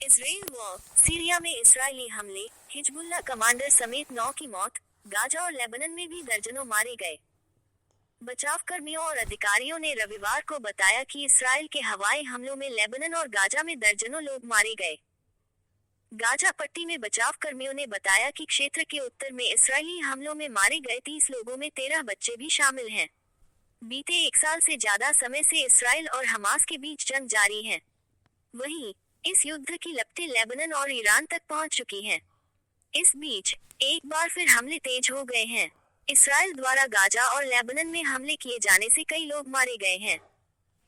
Israel war, Syria में इस्राएली हमले, Hezbollah commander समेत 9 की मौत, गाजा और लेबनान में भी दर्जनों मारे गए। बचाव कर्मियों और अधिकारियों ने रविवार को बताया कि इस्राएल के हवाई हमलों में लेबनान और गाजा में दर्जनों लोग मारे गए। गाजा पट्टी में बचाव कर्मियों ने बताया कि क्षेत्र के उत्तर में इस्राएली हमलों में मारे गए 30 लोगों में 13 बच्चे भी शामिल हैं। बीते 1 साल से ज्यादा समय से इस्राएल और हमास के बीच जंग जारी है। वहीं इस युद्ध की लपटें लेबनान और ईरान तक पहुंच चुकी हैं। इस बीच एक बार फिर हमले तेज हो गए हैं। इस्राएल द्वारा गाजा और लेबनान में हमले किए जाने से कई लोग मारे गए हैं।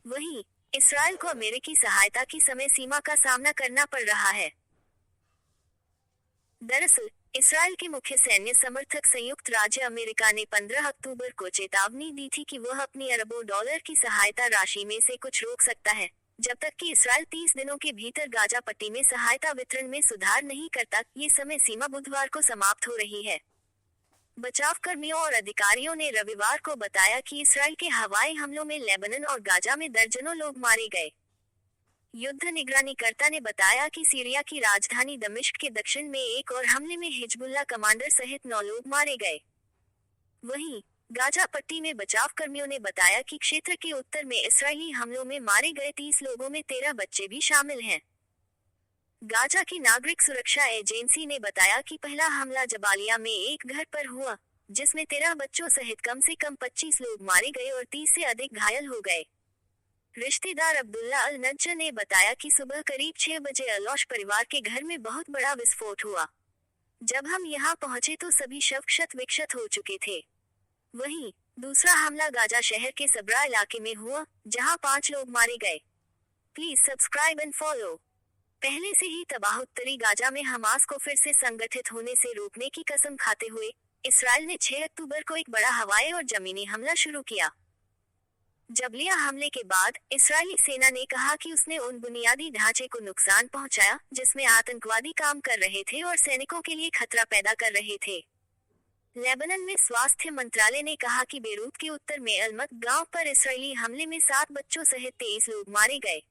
वहीं इस्राएल को अमेरिकी सहायता की समय सीमा का सामना करना पड़ रहा है। दरअसल इस्राएल के मुख्य सैन्य समर्थक संयुक्त राज्य अमेरिका ने 15 अक्टूबर को चेतावनी दी थी कि वह अपनी अरबों डॉलर की सहायता राशि में से कुछ रोक सकता है, जब तक कि इस्राएल 30 दिनों के भीतर गाजा पट्टी में सहायता वितरण में सुधार नहीं करता। ये समय सीमा बुधवार को समाप्त हो रही है। बचाव कर्मियों और अधिकारियों ने रविवार को बताया कि इस्राएल के हवाई हमलों में लेबनान और गाजा में दर्जनों लोग मारे गए। युद्ध निगरानीकर्ता ने बताया कि सीरिया की राजधानी दमिश्क के दक्षिण में एक और हमले में हिजबुल्लाह कमांडर सहित 9 लोग मारे गए। वहीं गाजा पट्टी में बचाव कर्मियों ने बताया कि क्षेत्र के उत्तर में इस्राएली हमलों में मारे गए 30 लोगों में 13 बच्चे भी शामिल हैं। गाजा की नागरिक सुरक्षा एजेंसी ने बताया कि पहला हमला जबालिया में एक घर पर हुआ, जिसमें 13 बच्चों सहित कम से कम 25 लोग मारे गए और 30 से अधिक घायल हो गए। रिश्तेदार अब्दुल्ला अल नज्जर ने बताया कि सुबह करीब 6 बजे अलोश परिवार के घर में बहुत बड़ा विस्फोट हुआ। जब हम यहां पहुंचे तो सभी शव क्षत विक्षत हो चुके थे। वहीं दूसरा हमला गाजा शहर के सबरा इलाके में हुआ, जहां 5 लोग मारे गए। Please subscribe and follow. पहले से ही तबाह-उत्तरी गाजा में हमास को फिर से संगठित होने से रोकने की कसम खाते हुए इस्राएल ने 6 अक्टूबर को एक बड़ा हवाई और जमीनी हमला शुरू किया। जबलिया हमले के बाद इस्राएली सेना ने कहा कि उसने उन बुनियादी ढांचे को नुकसान पहुंचाया जिसमें आतंकवादी काम कर रहे थे और सैनिकों के लिए खतरा पैदा कर रहे थे। लेबनान में स्वास्थ्य मंत्रालय ने कहा कि बेरूत के उत्तर में अलमत गांव पर इस्राएली हमले में 7 बच्चों सहित 23 लोग मारे गए।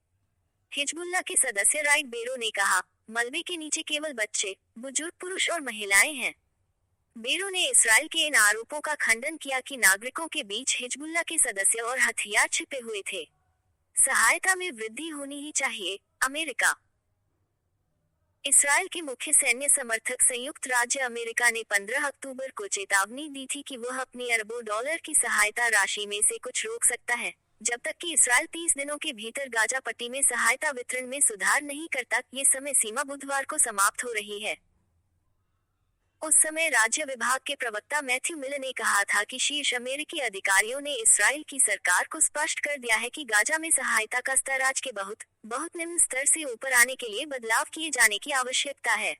हिजबुल्लाह के सदस्य राइट बेरो ने कहा, मलबे के नीचे केवल बच्चे, बुजुर्ग, पुरुष और महिलाएं हैं। बेरो ने इस्राएल के इन आरोपों का खंडन किया कि नागरिकों के बीच हिजबुल्लाह के सदस्य और हथियार छिपे हुए थे। सहायता में वृद्धि होनी ही चाहिए, अमेरिका। इस्राएल के मुख्य सैन्य समर्थक संयुक्त राज्य अमेरिका ने 15 अक्टूबर को चेतावनी दी थी कि वह अपनी अरबों डॉलर की सहायता राशि में से कुछ रोक सकता है, जब तक कि इस्राएल 30 दिनों के भीतर गाजा पट्टी में सहायता वितरण में सुधार नहीं करता। ये समय सीमा बुधवार को समाप्त हो रही है। उस समय राज्य विभाग के प्रवक्ता मैथ्यू मिलर ने कहा था कि शीर्ष अमेरिकी अधिकारियों ने इस्राएल की सरकार को स्पष्ट कर दिया है कि गाजा में सहायता का स्तर आज के बहुत निम्न स्तर से ऊपर आने के लिए बदलाव किए जाने की आवश्यकता है।